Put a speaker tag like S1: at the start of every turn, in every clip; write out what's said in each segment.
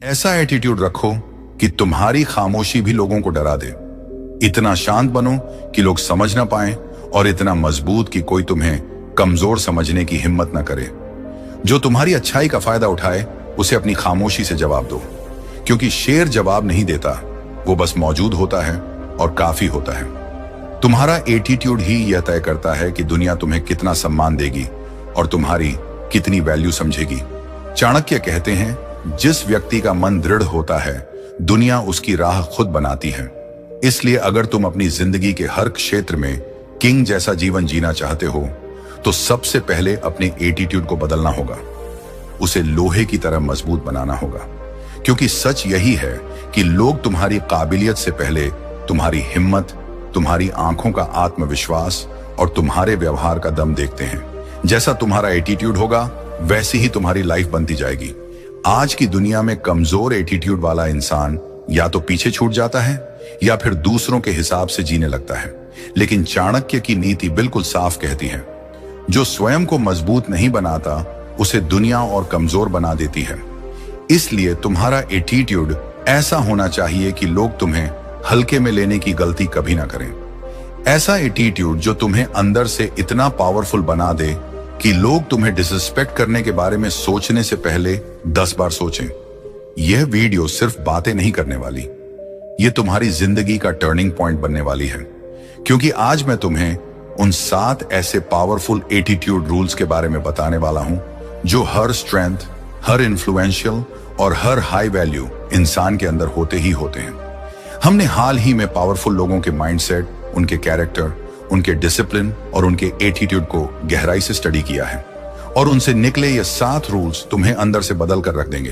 S1: ऐसा एटीट्यूड रखो कि तुम्हारी खामोशी भी लोगों को डरा दे। इतना शांत बनो कि लोग समझ ना पाएं और इतना मजबूत कि कोई तुम्हें कमजोर समझने की हिम्मत ना करे। जो तुम्हारी अच्छाई का फायदा उठाए उसे अपनी खामोशी से जवाब दो, क्योंकि शेर जवाब नहीं देता, वो बस मौजूद होता है और काफी होता है। तुम्हारा एटीट्यूड ही यह तय करता है कि दुनिया तुम्हें कितना सम्मान देगी और तुम्हारी कितनी वैल्यू समझेगी। चाणक्य कहते हैं, जिस व्यक्ति का मन दृढ़ होता है दुनिया उसकी राह खुद बनाती है। इसलिए अगर तुम अपनी जिंदगी के हर क्षेत्र में किंग जैसा जीवन जीना चाहते हो तो सबसे पहले अपने एटीट्यूड को बदलना होगा, उसे लोहे की तरह मजबूत बनाना होगा। क्योंकि सच यही है कि लोग तुम्हारी काबिलियत से पहले तुम्हारी हिम्मत, तुम्हारी आंखों का आत्मविश्वास और तुम्हारे व्यवहार का दम देखते हैं। जैसा तुम्हारा एटीट्यूड होगा वैसी ही तुम्हारी लाइफ बनती जाएगी। आज की दुनिया में कमजोर एटीट्यूड वाला इंसान या तो पीछे छूट जाता है या फिर दूसरों के हिसाब से जीने लगता है। लेकिन चाणक्य की नीति बिल्कुल साफ कहती है, जो स्वयं को मजबूत नहीं बनाता उसे दुनिया और कमजोर बना देती है। इसलिए तुम्हारा एटीट्यूड ऐसा होना चाहिए कि लोग तुम्हें हल्के में लेने की गलती कभी ना करें। ऐसा एटीट्यूड जो तुम्हें अंदर से इतना पावरफुल बना दे कि लोग तुम्हें डिसरिस्पेक्ट करने के बारे में सोचने से पहले 10 बार सोचें। यह वीडियो सिर्फ बातें नहीं करने वाली, यह तुम्हारी जिंदगी का टर्निंग पॉइंट बनने वाली है। क्योंकि आज मैं तुम्हें उन 7 ऐसे पावरफुल एटीट्यूड रूल्स के बारे में बताने वाला हूं जो हर स्ट्रेंथ, हर इन्फ्लुएंशियल और हर हाई वैल्यू इंसान के अंदर होते ही होते हैं। हमने हाल ही में पावरफुल लोगों के माइंडसेट, उनके कैरेक्टर, उनके डिसिप्लिन और उनके एटीट्यूड को गहराई से स्टडी किया है और उनसे निकले ये 7 रूल्स तुम्हें अंदर से बदल कर रख देंगे।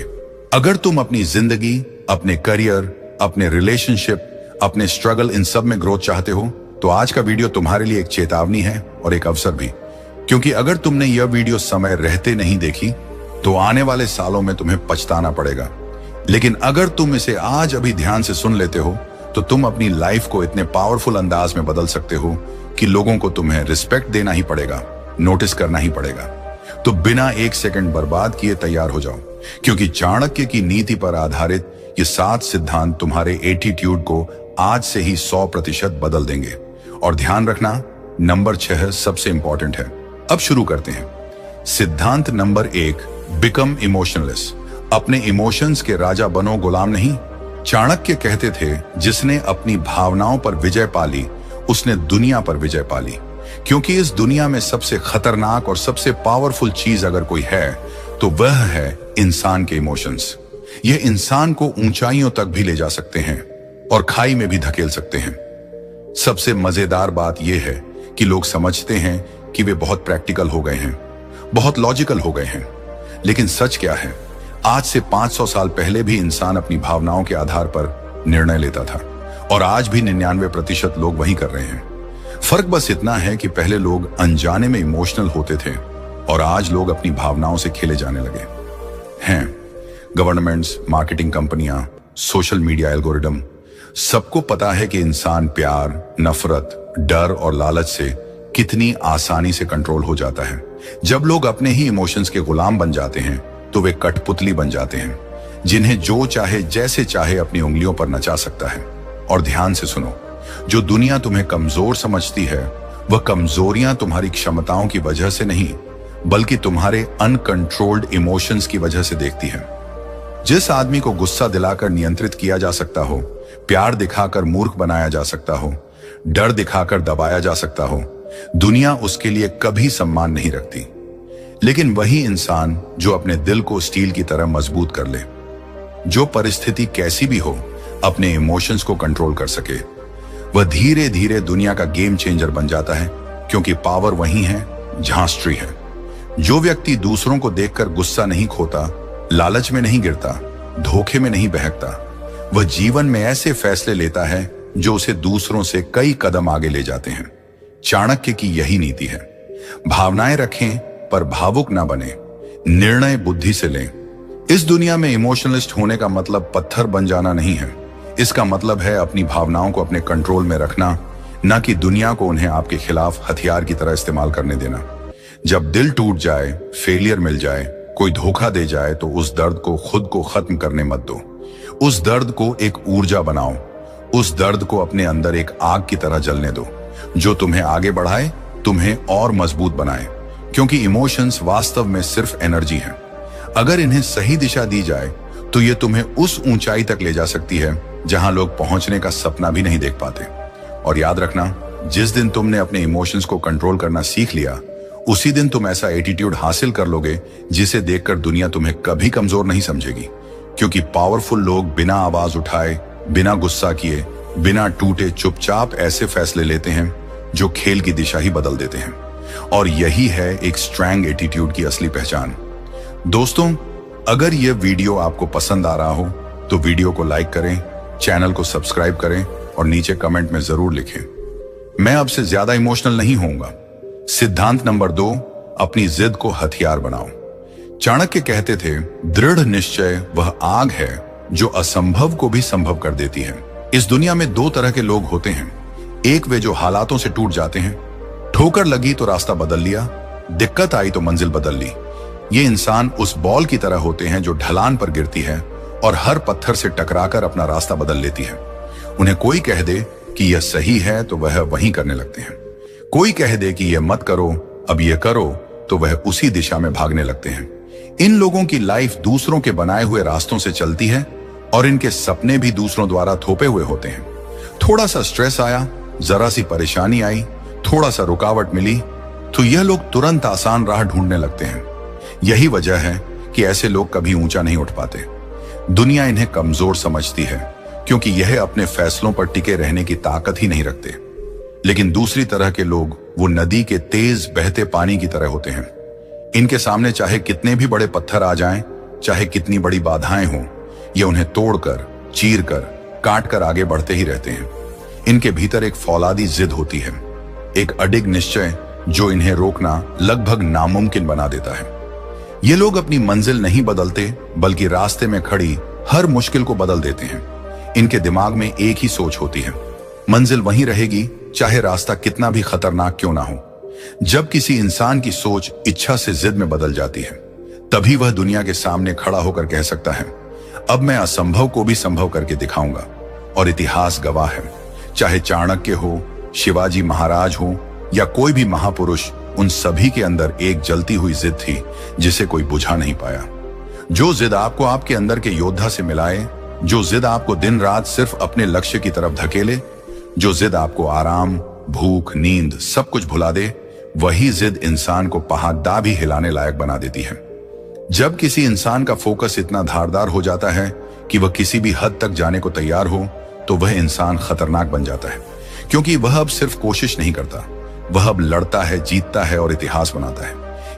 S1: अगर तुम अपनी जिंदगी, अपने करियर, अपने रिलेशनशिप, अपने स्ट्रगल, इन सब में ग्रोथ चाहते हो तो आज का वीडियो तुम्हारे लिए एक चेतावनी है और एक अवसर भी। क्योंकि अगर तुमने यह वीडियो समय रहते नहीं देखी तो आने वाले सालों में तुम्हें पछताना पड़ेगा। लेकिन अगर तुम इसे आज अभी ध्यान से सुन लेते हो तो तुम अपनी लाइफ को इतने पावरफुल अंदाज में बदल सकते हो कि लोगों को तुम्हें रिस्पेक्ट देना ही पड़ेगा, नोटिस करना ही पड़ेगा। तो बिना एक सेकंड बर्बाद किए तैयार हो जाओ, क्योंकि चाणक्य की नीति पर आधारित ये 7 सिद्धांत तुम्हारे एटीट्यूड को आज से ही 100% बदल देंगे। और ध्यान रखना, नंबर 6 सबसे इंपॉर्टेंट है। अब शुरू करते हैं। सिद्धांत नंबर 1, बिकम इमोशनलेस। अपने इमोशंस के राजा बनो, गुलाम नहीं। चाणक्य कहते थे, जिसने अपनी भावनाओं पर विजय पाली उसने दुनिया पर विजय पाली। क्योंकि इस दुनिया में सबसे खतरनाक और सबसे पावरफुल चीज अगर कोई है तो वह है इंसान के इमोशंस। यह इंसान को ऊंचाइयों तक भी ले जा सकते हैं और खाई में भी धकेल सकते हैं। सबसे मजेदार बात यह है कि लोग समझते हैं कि वे बहुत प्रैक्टिकल हो गए हैं, बहुत लॉजिकल हो गए हैं। लेकिन सच क्या है, आज से 500 साल पहले भी इंसान अपनी भावनाओं के आधार पर निर्णय लेता था और आज भी 99% लोग वही कर रहे हैं। फर्क बस इतना है कि पहले लोग अनजाने में इमोशनल होते थे और आज लोग अपनी भावनाओं से खेले जाने लगे हैं। गवर्नमेंट्स, मार्केटिंग कंपनियां, सोशल मीडिया एल्गोरिदम, सबको पता है कि इंसान प्यार, नफरत, डर और लालच से कितनी आसानी से कंट्रोल हो जाता है। जब लोग अपने ही इमोशंस के गुलाम बन जाते हैं तो वे कठपुतली बन जाते हैं, जिन्हें जो चाहे जैसे चाहे अपनी उंगलियों पर नचा सकता है। और ध्यान से सुनो, जो दुनिया तुम्हें कमजोर समझती है वह कमजोरियां तुम्हारी क्षमताओं की वजह से नहीं बल्कि तुम्हारे अनकंट्रोल्ड इमोशंस की वजह से देखती है। जिस आदमी को गुस्सा दिलाकर नियंत्रित किया जा सकता हो, प्यार दिखाकर मूर्ख बनाया जा सकता हो, डर दिखाकर दबाया जा सकता हो, दुनिया उसके लिए कभी सम्मान नहीं रखती। लेकिन वही इंसान जो अपने दिल को स्टील की तरह मजबूत कर ले, जो परिस्थिति कैसी भी हो अपने इमोशंस को कंट्रोल कर सके, वह धीरे धीरे दुनिया का गेम चेंजर बन जाता है। क्योंकि पावर वही है जहां स्ट्री है। जो व्यक्ति दूसरों को देखकर गुस्सा नहीं खोता, लालच में नहीं गिरता, धोखे में नहीं बहकता, वह जीवन में ऐसे फैसले लेता है जो उसे दूसरों से कई कदम आगे ले जाते हैं। चाणक्य की यही नीति है, भावनाएं रखें पर भावुक ना बने, निर्णय बुद्धि से लें। इस दुनिया में इमोशनलिस्ट होने का मतलब पत्थर बन जाना नहीं है। इसका मतलब है अपनी भावनाओं को अपने कंट्रोल में रखना, ना कि दुनिया को उन्हें आपके खिलाफ हथियार की तरह इस्तेमाल करने देना। जब दिल टूट जाए, फेलियर मिल जाए, कोई धोखा दे जाए तो उस दर्द को खुद को खत्म करने मत दो। उस दर्द को एक ऊर्जा बनाओ। उस दर्द को अपने अंदर एक आग की तरह जलने दो, जो तुम्हें आगे बढ़ाए, तुम्हें और मजबूत बनाए। क्योंकि इमोशंस वास्तव में सिर्फ एनर्जी है। अगर इन्हें सही दिशा दी जाए तो ये तुम्हें उस ऊंचाई तक ले जा सकती है जहां लोग पहुंचने का सपना भी नहीं देख पाते। और याद रखना, जिस दिन तुमने अपने इमोशंस को कंट्रोल करना सीख लिया, उसी दिन तुम ऐसा एटीट्यूड हासिल कर लोगे जिसे देखकर दुनिया तुम्हें कभी कमजोर नहीं समझेगी। क्योंकि पावरफुल लोग बिना आवाज उठाए, बिना गुस्सा किए, बिना टूटे चुपचाप ऐसे फैसले लेते हैं जो खेल की दिशा ही बदल देते हैं। और यही है एक स्ट्रॉन्ग एटीट्यूड की असली पहचान। दोस्तों, अगर यह वीडियो आपको पसंद आ रहा हो तो वीडियो को लाइक करें, चैनल को सब्सक्राइब करें और नीचे कमेंट में जरूर लिखें, मैं अब से ज्यादा इमोशनल नहीं होऊंगा। सिद्धांत नंबर 2, अपनी जिद को हथियार बनाओ। चाणक्य कहते थे, दृढ़ निश्चय वह आग है जो असंभव को भी संभव कर देती है। इस दुनिया में 2 तरह के लोग होते हैं। एक वे जो हालातों से टूट जाते हैं, ठोकर लगी तो रास्ता बदल लिया, दिक्कत आई तो मंजिल बदल ली। ये इंसान उस बॉल की तरह होते हैं जो ढलान पर गिरती है और हर पत्थर से टकराकर अपना रास्ता बदल लेती है। उन्हें कोई कह दे कि यह सही है तो वह वहीं करने लगते हैं। कोई कह दे कि यह मत करो, अब यह करो, तो वह उसी दिशा में भागने लगते हैं। इन लोगों की लाइफ दूसरों के बनाए हुए रास्तों से चलती है और इनके सपने भी दूसरों द्वारा थोपे हुए होते हैं। थोड़ा सा स्ट्रेस आया, जरा सी परेशानी आई, थोड़ा सा रुकावट मिली तो यह लोग तुरंत आसान राह ढूंढने लगते हैं। यही वजह है कि ऐसे लोग कभी ऊंचा नहीं उठ पाते। दुनिया इन्हें कमजोर समझती है क्योंकि यह अपने फैसलों पर टिके रहने की ताकत ही नहीं रखते। लेकिन दूसरी तरह के लोग वो नदी के तेज बहते पानी की तरह होते हैं। इनके सामने चाहे कितने भी बड़े पत्थर आ जाएं, चाहे कितनी बड़ी बाधाएं हों, ये उन्हें तोड़कर, चीरकर, काटकर आगे बढ़ते ही रहते हैं। इनके भीतर एक फौलादी जिद होती है, एक अडिग निश्चय जो इन्हें रोकना लगभग नामुमकिन बना देता है। ये लोग अपनी मंजिल नहीं बदलते बल्कि रास्ते में खड़ी हर मुश्किल को बदल देते हैं। इनके दिमाग में एक ही सोच होती है, मंजिल वहीं रहेगी चाहे रास्ता कितना भी खतरनाक क्यों ना हो। जब किसी इंसान की सोच इच्छा से जिद में बदल जाती है, तभी वह दुनिया के सामने खड़ा होकर कह सकता है, अब मैं असंभव को भी संभव करके दिखाऊंगा। और इतिहास गवाह है, चाहे चाणक्य हो, शिवाजी महाराज हो या कोई भी महापुरुष, उन सभी के अंदर एक जलती हुई जिद थी जिसे कोई बुझा नहीं पाया। जो जिद आपको आपके अंदर के योद्धा से मिलाए, जो जिद आपको दिन रात सिर्फ अपने लक्ष्य की तरफ धकेले, जो जिद आपको आराम, भूख, नींद सब कुछ भुला दे, वही जिद इंसान को पहाड़ भी हिलाने लायक बना देती है। जब किसी इंसान का फोकस इतना धारदार हो जाता है कि वह किसी भी हद तक जाने को तैयार हो, तो वह इंसान खतरनाक बन जाता है। क्योंकि वह अब सिर्फ कोशिश नहीं करता, वह अब लड़ता है, जीतता है और इतिहास बनाता है।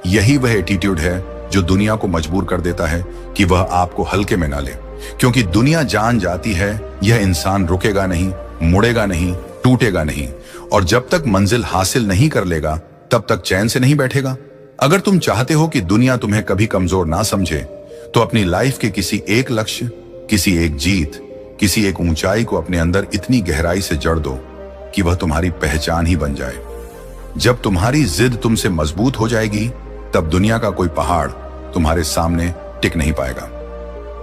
S1: यही वह एटीट्यूड है जो दुनिया को मजबूर कर देता है कि वह आपको हल्के में ना ले। क्योंकि दुनिया जान जाती है यह इंसान रुकेगा नहीं, मुड़ेगा नहीं, टूटेगा नहीं, और जब तक मंजिल हासिल नहीं कर लेगा तब तक चैन से नहीं बैठेगा। अगर तुम चाहते हो कि दुनिया तुम्हें कभी कमजोर ना समझे, तो अपनी लाइफ के किसी एक लक्ष्य, किसी एक जीत, किसी एक ऊंचाई को अपने अंदर इतनी गहराई से जड़ दो कि वह तुम्हारी पहचान ही बन जाए। जब तुम्हारी जिद तुमसे मजबूत हो जाएगी, तब दुनिया का कोई पहाड़ तुम्हारे सामने टिक नहीं पाएगा।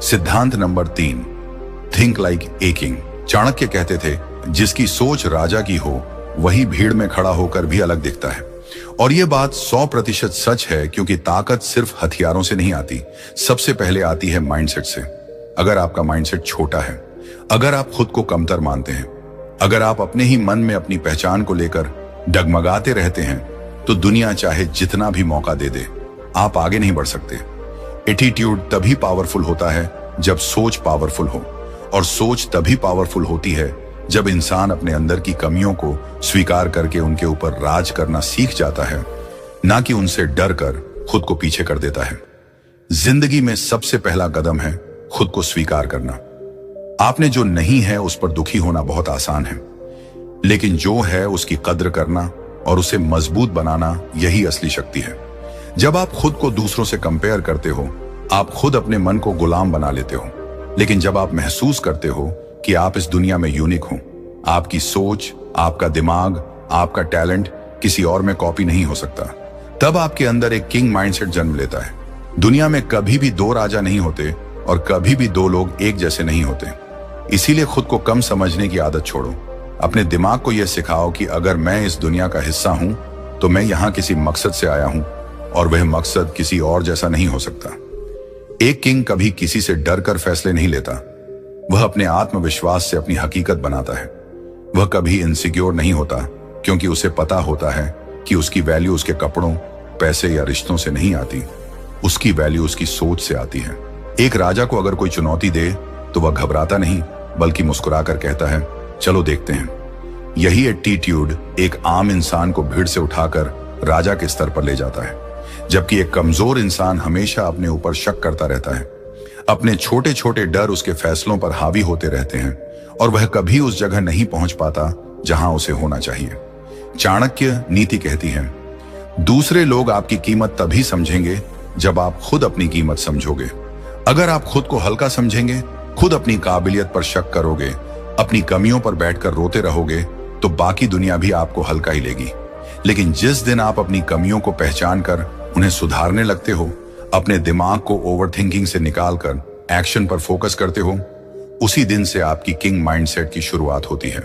S1: सिद्धांत number 3, think like a king. Chanakya कहते थे, जिसकी सोच राजा की हो वही भीड़ में खड़ा होकर भी अलग दिखता है। और यह बात 100% सच है, क्योंकि ताकत सिर्फ हथियारों से नहीं आती, सबसे पहले आती है माइंडसेट से। अगर आपका माइंडसेट छोटा है, अगर आप खुद को कमतर मानते हैं, अगर आप अपने ही मन में अपनी पहचान को लेकर डगमगाते रहते हैं, तो दुनिया चाहे जितना भी मौका दे दे, आप आगे नहीं बढ़ सकते। एटीट्यूड तभी पावरफुल होता है जब सोच पावरफुल हो, और सोच तभी पावरफुल होती है जब इंसान अपने अंदर की कमियों को स्वीकार करके उनके ऊपर राज करना सीख जाता है, ना कि उनसे डर कर खुद को पीछे कर देता है। जिंदगी में सबसे पहला कदम है खुद को स्वीकार करना। आपने जो नहीं है उस पर दुखी होना बहुत आसान है, लेकिन जो है उसकी कद्र करना और उसे मजबूत बनाना, यही असली शक्ति है। जब आप खुद को दूसरों से कंपेयर करते हो, आप खुद अपने मन को गुलाम बना लेते हो। लेकिन जब आप महसूस करते हो कि आप इस दुनिया में यूनिक हो, आपकी सोच, आपका दिमाग, आपका टैलेंट किसी और में कॉपी नहीं हो सकता, तब आपके अंदर एक किंग माइंडसेट जन्म लेता है। दुनिया में कभी भी दो राजा नहीं होते और कभी भी दो लोग एक जैसे नहीं होते। इसीलिए खुद को कम समझने की आदत छोड़ो। अपने दिमाग को यह सिखाओ कि अगर मैं इस दुनिया का हिस्सा हूं तो मैं यहां किसी मकसद से आया हूं और वह मकसद किसी और जैसा नहीं हो सकता। एक किंग कभी किसी से डर कर फैसले नहीं लेता। वह अपने आत्मविश्वास से अपनी हकीकत बनाता है। वह कभी इनसिक्योर नहीं होता क्योंकि उसे पता होता है कि उसकी वैल्यू उसके कपड़ों, पैसे या रिश्तों से नहीं आती। उसकी वैल्यू उसकी सोच से आती है। एक राजा को अगर कोई चुनौती दे तो वह घबराता नहीं बल्कि मुस्कुराकर कहता है, चलो देखते हैं। यही एटीट्यूड एक आम इंसान को भीड़ से उठाकर राजा के स्तर पर ले जाता है, जबकि एक कमजोर इंसान हमेशा अपने ऊपर शक करता रहता है। अपने छोटे छोटे डर उसके फैसलों पर हावी होते रहते हैं और वह कभी उस जगह नहीं पहुंच पाता जहां उसे होना चाहिए। चाणक्य नीति कहती है, दूसरे लोग आपकी कीमत तभी समझेंगे जब आप खुद अपनी कीमत समझोगे। अगर आप खुद को हल्का समझेंगे, खुद अपनी काबिलियत पर शक करोगे, अपनी कमियों पर बैठकर रोते रहोगे, तो बाकी दुनिया भी आपको हल्का ही लेगी। लेकिन जिस दिन आप अपनी कमियों को पहचान कर उन्हें सुधारने लगते हो, अपने दिमाग को ओवरथिंकिंग से निकालकर एक्शन पर फोकस करते हो, उसी दिन से आपकी किंग माइंडसेट की शुरुआत होती है।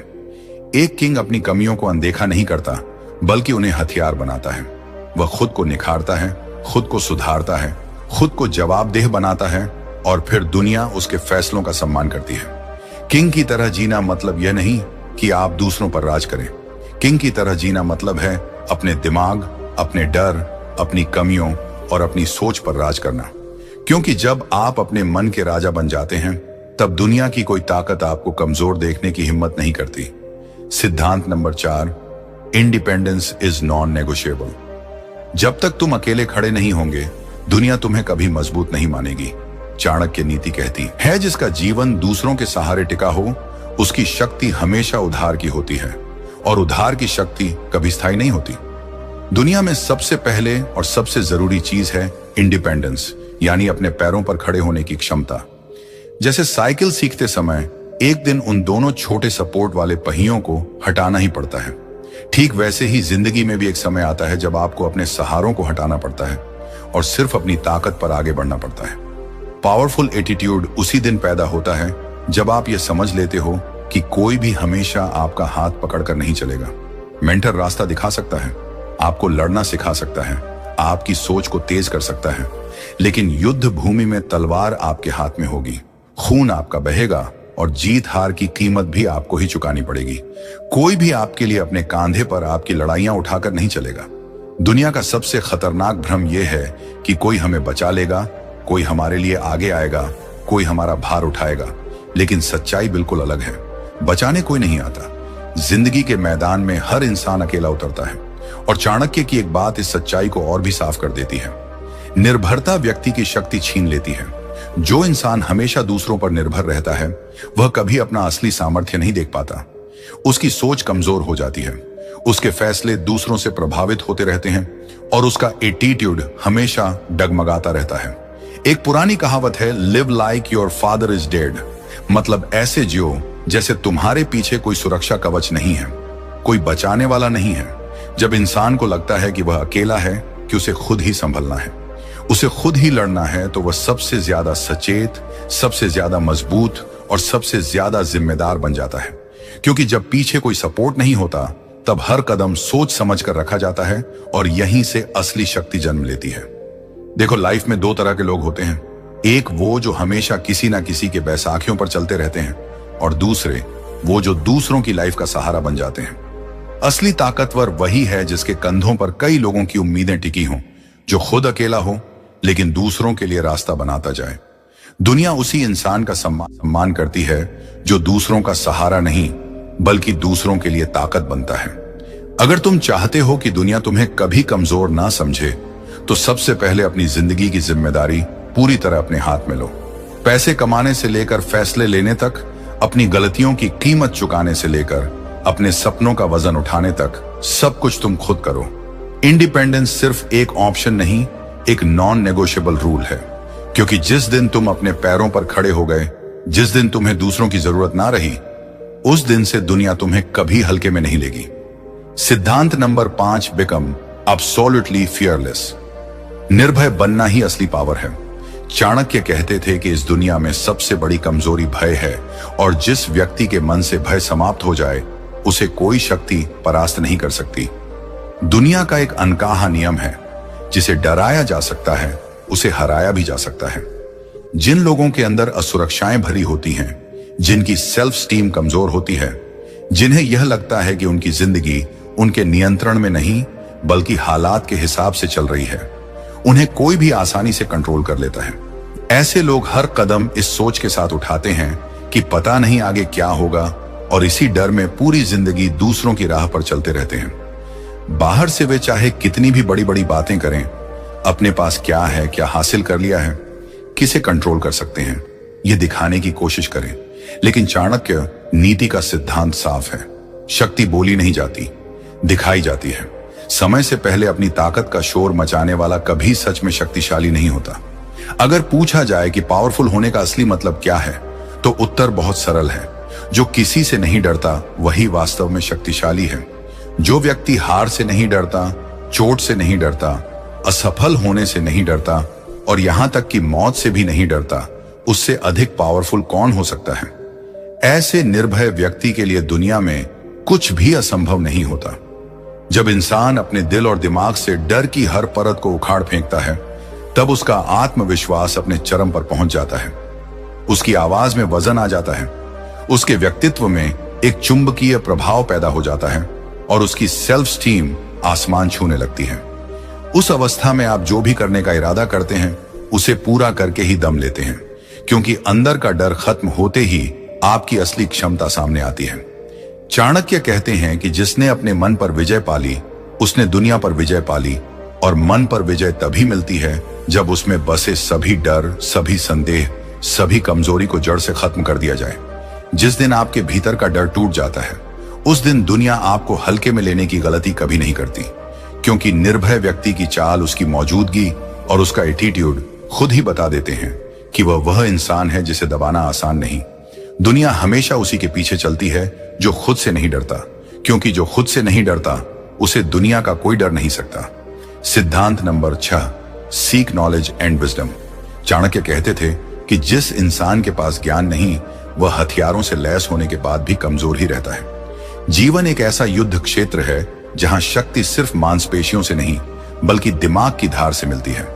S1: एक किंग अपनी कमियों को अनदेखा नहीं करता बल्कि उन्हें हथियार बनाता है। वह खुद को निखारता है, खुद को सुधारता है, खुद को जवाबदेह बनाता है और फिर दुनिया उसके फैसलों का सम्मान करती है। किंग की तरह जीना मतलब यह नहीं कि आप दूसरों पर राज करें। किंग की तरह जीना मतलब है अपने दिमाग, अपने डर, अपनी कमियों और अपनी सोच पर राज करना। क्योंकि जब आप अपने मन के राजा बन जाते हैं तब दुनिया की कोई ताकत आपको कमजोर देखने की हिम्मत नहीं करती। सिद्धांत number 4, independence is non negotiable. जब तक तुम अकेले खड़े नहीं होंगे, दुनिया तुम्हें कभी मजबूत नहीं मानेगी। चाणक्य नीति कहती है, जिसका जीवन दूसरों के सहारे टिका हो, उसकी शक्ति हमेशा उधार की होती है और उधार की शक्ति कभी स्थायी नहीं होती। दुनिया में सबसे पहले और सबसे जरूरी चीज है इंडिपेंडेंस, यानी अपने पैरों पर खड़े होने की क्षमता। जैसे साइकिल सीखते समय एक दिन उन दोनों छोटे सपोर्ट वाले पहियों को हटाना ही पड़ता है, ठीक वैसे ही जिंदगी में भी एक समय आता है जब आपको अपने सहारों को हटाना पड़ता है और सिर्फ अपनी ताकत पर आगे बढ़ना पड़ता है। पावरफुल एटीट्यूड उसी दिन पैदा होता है जब आप ये समझ लेते हो कि कोई भी हमेशा आपका हाथ पकड़कर नहीं चलेगा। मेंटर रास्ता दिखा सकता है, आपको लड़ना सिखा सकता है, आपकी सोच को तेज कर सकता है, लेकिन युद्ध भूमि में तलवार आपके हाथ में होगी, खून आपका बहेगा और जीत हार की कीमत भी आपको ही चुकानी पड़ेगी। कोई भी आपके लिए अपने कांधे पर आपकी लड़ाइयां उठाकर नहीं चलेगा। दुनिया का सबसे खतरनाक भ्रम यह है कि कोई हमें बचा लेगा, कोई हमारे लिए आगे आएगा, कोई हमारा भार उठाएगा। लेकिन सच्चाई बिल्कुल अलग है। बचाने कोई नहीं आता। जिंदगी के मैदान में हर इंसान अकेला उतरता है। और चाणक्य की एक बात इस सच्चाई को और भी साफ कर देती है। निर्भरता व्यक्ति की शक्ति छीन लेती है। जो इंसान हमेशा दूसरों पर निर्भर रहता है वह कभी अपना असली सामर्थ्य नहीं देख पाता। उसकी सोच कमजोर हो जाती है, उसके फैसले दूसरों से प्रभावित होते रहते हैं और उसका एटीट्यूड हमेशा डगमगाता रहता है। एक पुरानी कहावत है, live like your father is dead. मतलब ऐसे जियो जैसे तुम्हारे पीछे कोई सुरक्षा कवच नहीं है, कोई बचाने वाला नहीं है। जब इंसान को लगता है कि वह अकेला है, कि उसे खुद ही संभलना है, उसे खुद ही लड़ना है, तो वह सबसे ज्यादा सचेत, सबसे ज्यादा मजबूत और सबसे ज्यादा जिम्मेदार बन जाता है। क्योंकि जब पीछे कोई सपोर्ट नहीं होता तब हर कदम सोच समझ कर रखा जाता है और यहीं से असली शक्ति जन्म लेती है। देखो, लाइफ में दो तरह के लोग होते हैं। एक वो जो हमेशा किसी ना किसी के बैसाखियों पर चलते रहते हैं और दूसरे वो जो दूसरों की लाइफ का सहारा बन जाते हैं। असली ताकतवर वही है जिसके कंधों पर कई लोगों की उम्मीदें टिकी हों, जो खुद अकेला हो लेकिन दूसरों के लिए रास्ता बनाता जाए। दुनिया उसी इंसान का सम्मान करती है जो दूसरों का सहारा नहीं बल्कि दूसरों के लिए ताकत बनता है। अगर तुम चाहते हो कि दुनिया तुम्हें कभी कमजोर ना समझे तो सबसे पहले अपनी जिंदगी की जिम्मेदारी पूरी तरह अपने हाथ में लो। पैसे कमाने से लेकर फैसले लेने तक, अपनी गलतियों की कीमत चुकाने से लेकर अपने सपनों का वजन उठाने तक सब कुछ तुम खुद करो। इंडिपेंडेंस सिर्फ एक ऑप्शन नहीं, एक नॉन नेगोशिएबल रूल है। क्योंकि जिस दिन तुम अपने पैरों पर खड़े हो गए, जिस दिन तुम्हें दूसरों की जरूरत ना रही, उस दिन से दुनिया तुम्हें कभी हल्के में नहीं लेगी। सिद्धांत नंबर 5, बिकम एब्सोल्युटली फियरलेस। निर्भय बनना ही असली पावर है। चाणक्य कहते थे कि इस दुनिया में सबसे बड़ी कमजोरी भय है, और जिस व्यक्ति के मन से भय समाप्त हो जाए उसे कोई शक्ति परास्त नहीं कर सकती। दुनिया का एक अनकहा नियम है, जिसे डराया जा सकता है उसे हराया भी जा सकता है। जिन लोगों के अंदर असुरक्षाएं भरी होती हैं, जिनकी सेल्फ स्टीम कमजोर होती है, जिन्हें यह लगता है कि उनकी जिंदगी उनके नियंत्रण में नहीं बल्कि हालात के हिसाब से चल रही है, उन्हें कोई भी आसानी से कंट्रोल कर लेता है। ऐसे लोग हर कदम इस सोच के साथ उठाते हैं कि पता नहीं आगे क्या होगा, और इसी डर में पूरी जिंदगी दूसरों की राह पर चलते रहते हैं। बाहर से वे चाहे कितनी भी बड़ी बड़ी बातें करें, अपने पास क्या है, क्या हासिल कर लिया है, किसे कंट्रोल कर सकते हैं, ये दिखाने की कोशिश करें। लेकिन चाणक्य नीति का सिद्धांत साफ है। शक्ति बोली नहीं जाती, दिखाई जाती है। समय से पहले अपनी ताकत का शोर मचाने वाला कभी सच में शक्तिशाली नहीं होता। अगर पूछा जाए कि पावरफुल होने का असली मतलब क्या है, तो उत्तर बहुत सरल है। जो किसी से नहीं डरता वही वास्तव में शक्तिशाली है। जो व्यक्ति हार से नहीं डरता, चोट से नहीं डरता, असफल होने से नहीं डरता, और यहां तक कि मौत से भी नहीं डरता, उससे अधिक पावरफुल कौन हो सकता है? ऐसे निर्भय व्यक्ति के लिए दुनिया में कुछ भी असंभव नहीं होता। जब इंसान अपने दिल और दिमाग से डर की हर परत को उखाड़ फेंकता है, तब उसका आत्मविश्वास अपने चरम पर पहुंच जाता है। उसकी आवाज में वजन आ जाता है, उसके व्यक्तित्व में एक चुंबकीय प्रभाव पैदा हो जाता है, और उसकी सेल्फ स्टीम आसमान छूने लगती है। उस अवस्था में आप जो भी करने का इरादा करते हैं, उसे पूरा करके ही दम लेते हैं, क्योंकि अंदर का डर खत्म होते ही आपकी असली क्षमता सामने आती है। चाणक्य कहते हैं कि जिसने अपने मन पर विजय पाली, उसने दुनिया पर विजय पाली, और मन पर विजय तभी मिलती है जब उसमें बसे सभी डर, सभी संदेह, सभी कमजोरी को जड़ से खत्म कर दिया जाए। जिस दिन आपके भीतर का डर टूट जाता है, उस दिन दुनिया आपको हल्के में लेने की गलती कभी नहीं करती, क्योंकि निर्भय व्यक्ति की चाल, उसकी मौजूदगी और उसका एटीट्यूड खुद ही बता देते हैं कि वह इंसान है जिसे दबाना आसान नहीं। दुनिया हमेशा उसी के पीछे चलती है जो खुद से नहीं डरता, क्योंकि जो खुद से नहीं डरता उसे दुनिया का कोई डर नहीं सकता। सिद्धांत number 6, seek knowledge and wisdom. Chanakya कहते थे कि जिस इंसान के पास ज्ञान नहीं, वह हथियारों से लैस होने के बाद भी कमजोर ही रहता है। जीवन एक ऐसा युद्ध क्षेत्र है जहां शक्ति सिर्फ मांसपेशियों से नहीं बल्कि दिमाग की धार से मिलती है।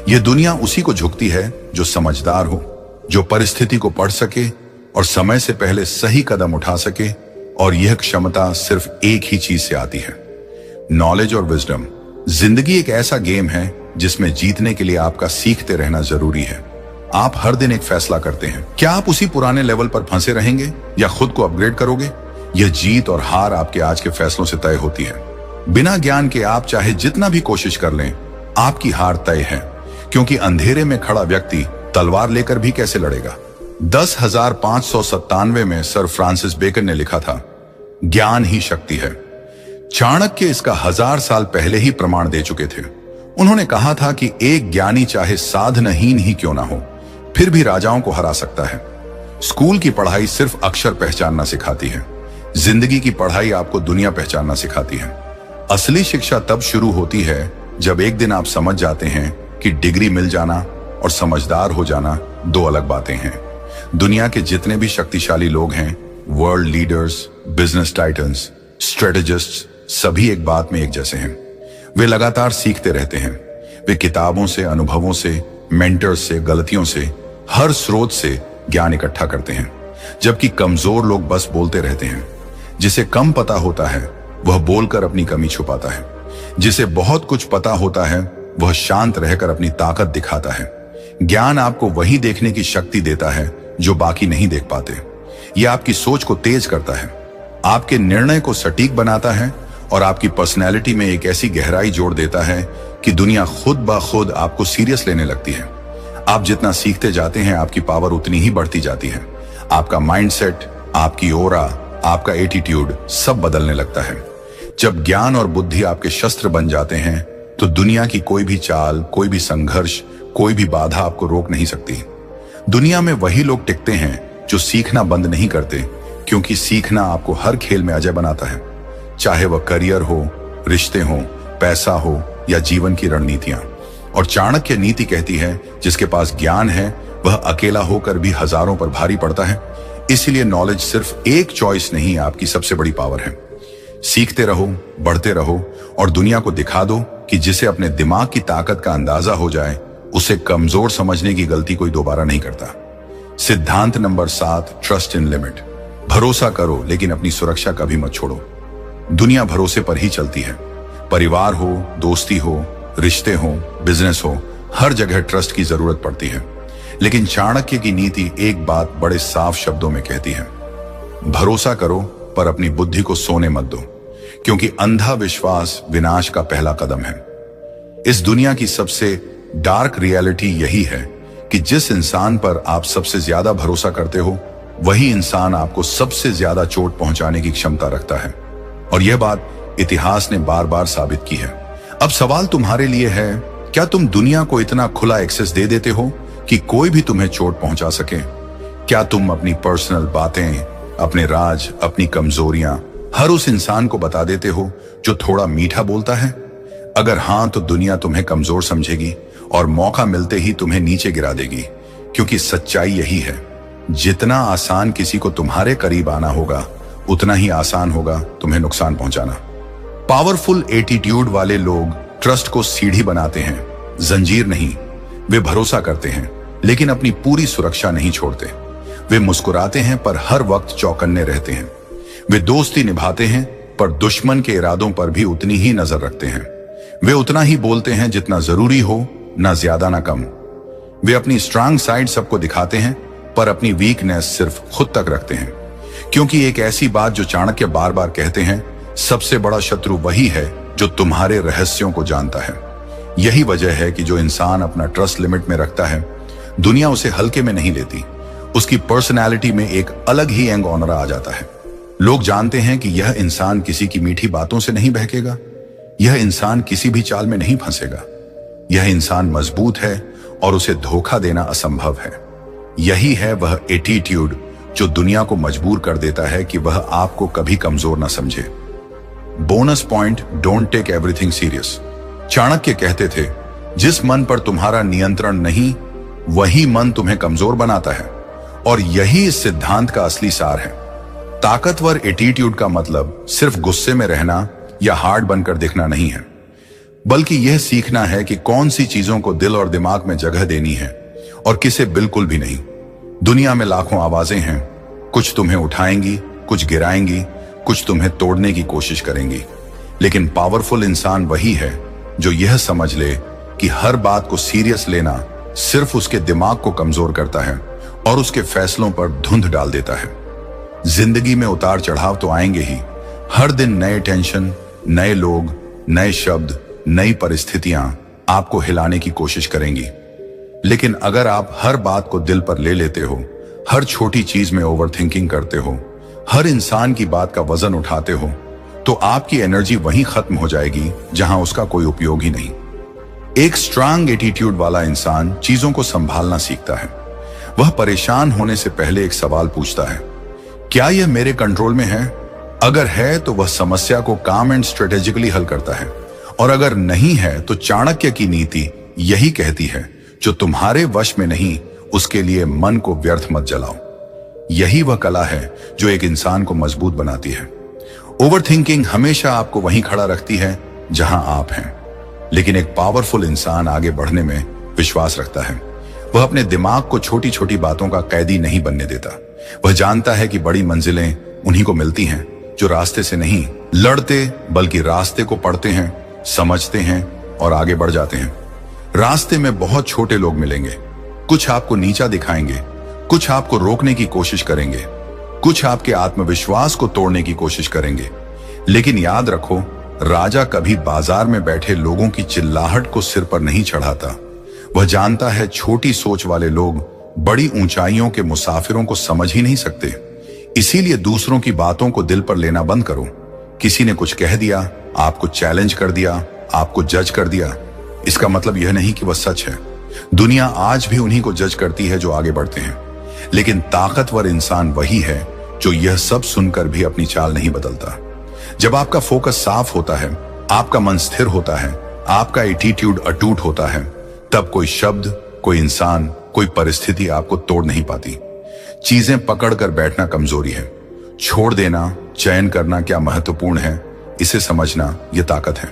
S1: यह दुनिया उसी को झुकती है जो समझदार हो, जो परिस्थिति को पढ़ सके और समय से पहले सही कदम उठा सके, और यह क्षमता सिर्फ एक ही चीज से आती है, नॉलेज और विजडम। जिंदगी एक ऐसा गेम है जिसमें जीतने के लिए आपका सीखते रहना जरूरी है। आप हर दिन एक फैसला करते हैं, क्या आप उसी पुराने लेवल पर फंसे रहेंगे या खुद को अपग्रेड करोगे? यह जीत और हार आपके आज के फैसलों से तय होती है। बिना ज्ञान के आप चाहे जितना भी कोशिश कर लें, आपकी हार तय है, क्योंकि अंधेरे में खड़ा व्यक्ति तलवार लेकर भी कैसे लड़ेगा? 10,597 में सर फ्रांसिस बेकन ने लिखा था, ज्ञान ही शक्ति है। चाणक्य इसका 1000 साल पहले ही प्रमाण दे चुके थे। उन्होंने कहा था कि एक ज्ञानी चाहे साधनहीन ही क्यों ना हो, फिर भी राजाओं को हरा सकता है। स्कूल की पढ़ाई सिर्फ अक्षर पहचानना सिखाती है, जिंदगी की पढ़ाई आपको दुनिया पहचानना सिखाती है। असली शिक्षा तब शुरू होती है जब एक दिन आप समझ जाते हैं कि डिग्री मिल जाना और समझदार हो जाना दो अलग बातें हैं। दुनिया के जितने भी शक्तिशाली लोग हैं, वर्ल्ड लीडर्स, बिजनेस टाइटन्स, स्ट्रेटेजिस्ट्स, सभी एक बात में एक जैसे हैं। वे लगातार सीखते रहते हैं। वे किताबों से, अनुभवों से, मेंटर्स से, गलतियों से, हर स्रोत से ज्ञान इकट्ठा करते हैं। जबकि कमजोर लोग बस बोलते रहते हैं। जिसे कम पता होता है वह बोलकर अपनी कमी छुपाता है। जिसे बहुत कुछ पता होता है वह शांत रहकर अपनी ताकत दिखाता है। ज्ञान आपको वही देखने की शक्ति देता है जो बाकी नहीं देख पाते। यह आपकी सोच को तेज करता है, आपके निर्णय को सटीक बनाता है, और आपकी पर्सनैलिटी में एक ऐसी गहराई जोड़ देता है कि दुनिया खुद ब खुद आपको सीरियस लेने लगती है। आप जितना सीखते जाते हैं, आपकी पावर उतनी ही बढ़ती जाती है। आपका माइंडसेट, आपकी ओरा, आपका एटीट्यूड सब बदलने लगता है। जब ज्ञान और बुद्धि आपके शस्त्र बन जाते हैं, तो दुनिया की कोई भी चाल, कोई भी संघर्ष, कोई भी बाधा आपको रोक नहीं सकती। दुनिया में वही लोग टिकते हैं जो सीखना बंद नहीं करते, क्योंकि सीखना आपको हर खेल में अजय बनाता है। चाहे वह करियर हो, रिश्ते हो, पैसा हो या जीवन की रणनीतियां। और चाणक्य नीति कहती है जिसके पास ज्ञान है वह अकेला होकर भी हजारों पर भारी पड़ता है। इसीलिए नॉलेज सिर्फ एक चॉइस नहीं, आपकी सबसे बड़ी पावर है। सीखते रहो, बढ़ते रहो और दुनिया को दिखा दो कि जिसे अपने दिमाग की ताकत का अंदाजा हो जाए उसे कमजोर समझने की गलती कोई दोबारा नहीं करता। सिद्धांत नंबर 7, ट्रस्ट इन लिमिट। भरोसा करो लेकिन अपनी सुरक्षा कभी मत छोड़ो। दुनिया भरोसे पर ही चलती है। परिवार हो, दोस्ती हो, रिश्ते हो, बिजनेस हो, हर जगह ट्रस्ट की जरूरत पड़ती है। लेकिन चाणक्य की नीति एक बात बड़े साफ शब्दों में कहती है, भरोसा करो पर अपनी बुद्धि को सोने मत दो, क्योंकि अंधा विश्वास विनाश का पहला कदम है। इस दुनिया की सबसे डार्क रियलिटी यही है कि जिस इंसान पर आप सबसे ज्यादा भरोसा करते हो वही इंसान आपको सबसे ज्यादा चोट पहुंचाने की क्षमता रखता है। और यह बात इतिहास ने बार बार साबित की है। अब सवाल तुम्हारे लिए है, क्या तुम दुनिया को इतना खुला एक्सेस दे देते हो कि कोई भी तुम्हें चोट पहुंचा सके? क्या तुम अपनी पर्सनल बातें, अपने राज, अपनी कमजोरियां हर उस इंसान को बता देते हो जो थोड़ा मीठा बोलता है? अगर हां तो दुनिया तुम्हें कमजोर समझेगी और मौका मिलते ही तुम्हें नीचे गिरा देगी, क्योंकि सच्चाई यही है, जितना आसान किसी को तुम्हारे करीब आना होगा उतना ही आसान होगा तुम्हें नुकसान पहुंचाना। पावरफुल एटीट्यूड वाले लोग ट्रस्ट को सीढ़ी बनाते हैं, जंजीर नहीं। वे भरोसा करते हैं लेकिन अपनी पूरी सुरक्षा नहीं छोड़ते। वे मुस्कुराते हैं पर हर वक्त चौकन्ने रहते हैं। वे दोस्ती निभाते हैं पर दुश्मन के इरादों पर भी उतनी ही नजर रखते हैं। वे उतना ही बोलते हैं जितना जरूरी हो, ना ज्यादा ना कम। वे अपनी स्ट्रांग साइड सबको दिखाते हैं पर अपनी वीकनेस सिर्फ खुद तक रखते हैं। क्योंकि एक ऐसी बात जो चाणक्य बार बार कहते हैं, सबसे बड़ा शत्रु वही है जो तुम्हारे रहस्यों को जानता है। यही वजह है कि जो इंसान अपना ट्रस्ट लिमिट में रखता है, दुनिया उसे हल्के में नहीं लेती। उसकी पर्सनैलिटी में एक अलग ही एंग ऑनर आ जाता है। लोग जानते हैं कि यह इंसान किसी की मीठी बातों से नहीं बहकेगा, यह इंसान किसी भी चाल में नहीं फंसेगा, यह इंसान मजबूत है और उसे धोखा देना असंभव है। यही है वह एटीट्यूड जो दुनिया को मजबूर कर देता है कि वह आपको कभी कमजोर ना समझे। Bonus point, don't take everything serious. Chanakya कहते थे, जिस मन पर तुम्हारा नियंत्रण नहीं वही मन तुम्हें कमजोर बनाता है। और यही इस सिद्धांत का असली सार है। ताकतवर एटीट्यूड का मतलब सिर्फ गुस्से में रहना या हार्ड बनकर दिखना नहीं है, बल्कि यह सीखना है कि कौन सी चीजों को दिल और दिमाग में जगह देनी है और किसे बिल्कुल भी नहीं। दुनिया में लाखों आवाजें हैं, कुछ तुम्हें उठाएंगी, कुछ गिराएंगी, कुछ तुम्हें तोड़ने की कोशिश करेंगी। लेकिन पावरफुल इंसान वही है जो यह समझ ले कि हर बात को सीरियस लेना सिर्फ उसके दिमाग को कमजोर करता है और उसके फैसलों पर धुंध डाल देता है। जिंदगी में उतार चढ़ाव तो आएंगे ही। हर दिन नए टेंशन, नए लोग, नए शब्द, नई परिस्थितियां आपको हिलाने की कोशिश करेंगी। लेकिन अगर आप हर बात को दिल पर ले लेते हो, हर छोटी चीज में ओवरथिंकिंग करते हो, हर इंसान की बात का वजन उठाते हो, तो आपकी एनर्जी वहीं खत्म हो जाएगी जहां उसका कोई उपयोग ही नहीं। एक स्ट्रांग एटीट्यूड वाला इंसान चीजों को संभालना सीखता है। वह परेशान होने से पहले एक सवाल पूछता है, क्या यह मेरे कंट्रोल में है? अगर है तो वह समस्या को काम एंड स्ट्रेटेजिकली हल करता है, और अगर नहीं है तो चाणक्य की नीति यही कहती है, जो तुम्हारे वश में नहीं उसके लिए मन को व्यर्थ मत जलाओ। यही वह कला है जो एक इंसान को मजबूत बनाती है। ओवरथिंकिंग हमेशा आपको वहीं खड़ा रखती है जहां आप हैं, लेकिन एक पावरफुल इंसान आगे बढ़ने में विश्वास रखता है। वह अपने दिमाग को छोटी छोटी बातों का कैदी नहीं बनने देता। वह जानता है कि बड़ी मंजिलें उन्हीं को मिलती हैं जो रास्ते से नहीं लड़ते बल्कि रास्ते को पढ़ते हैं, समझते हैं और आगे बढ़ जाते हैं। रास्ते में बहुत छोटे लोग मिलेंगे, कुछ आपको नीचा दिखाएंगे, कुछ आपको रोकने की कोशिश करेंगे, कुछ आपके आत्मविश्वास को तोड़ने की कोशिश करेंगे। लेकिन याद रखो, राजा कभी बाजार में बैठे लोगों की चिल्लाहट को सिर पर नहीं चढ़ाता। वह जानता है छोटी सोच वाले लोग बड़ी ऊंचाइयों के मुसाफिरों को समझ ही नहीं सकते। इसीलिए दूसरों की बातों को दिल पर लेना बंद करो। किसी ने कुछ कह दिया, आपको चैलेंज कर दिया, आपको जज कर दिया, इसका मतलब यह नहीं कि वह सच है। दुनिया आज भी उन्हीं को जज करती है जो आगे बढ़ते हैं। लेकिन ताकतवर इंसान वही है जो यह सब सुनकर भी अपनी चाल नहीं बदलता। जब आपका फोकस साफ होता है, आपका मन स्थिर होता है, आपका एटीट्यूड अटूट होता है, तब कोई शब्द, कोई इंसान, कोई परिस्थिति आपको तोड़ नहीं पाती। चीजें पकड़कर बैठना कमजोरी है, छोड़ देना, चयन करना क्या महत्वपूर्ण है, इसे समझना यह ताकत है।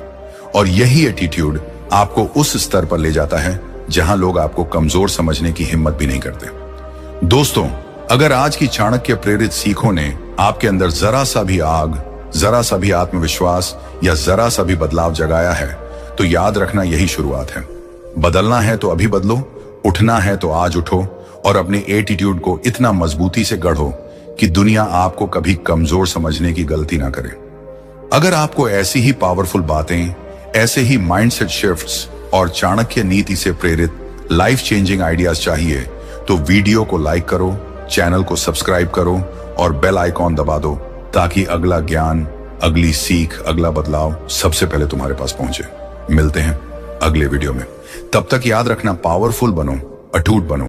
S1: और यही एटीट्यूड आपको उस स्तर पर ले जाता है जहां लोग आपको कमजोर समझने की हिम्मत भी नहीं करते। दोस्तों, अगर आज की चाणक्य प्रेरित सीखों ने आपके अंदर जरा सा भी आग, जरा सा भी आत्मविश्वास या जरा सा भी बदलाव जगाया है, तो याद रखना यही शुरुआत है। बदलना है तो अभी बदलो, उठना है तो आज उठो और अपने एटीट्यूड को इतना मजबूती से गढ़ो कि दुनिया आपको कभी कमजोर समझने की गलती ना करे। अगर आपको ऐसी ही पावरफुल बातें, ऐसे ही माइंडसेट शिफ्ट्स और चाणक्य नीति से प्रेरित लाइफ चेंजिंग आइडियाज चाहिए तो वीडियो को लाइक करो, चैनल को सब्सक्राइब करो और बेल आइकॉन दबा दो ताकि अगला ज्ञान, अगली सीख, अगला बदलाव सबसे पहले तुम्हारे पास पहुंचे। मिलते हैं अगले वीडियो में। तब तक याद रखना, पावरफुल बनो, अटूट बनो।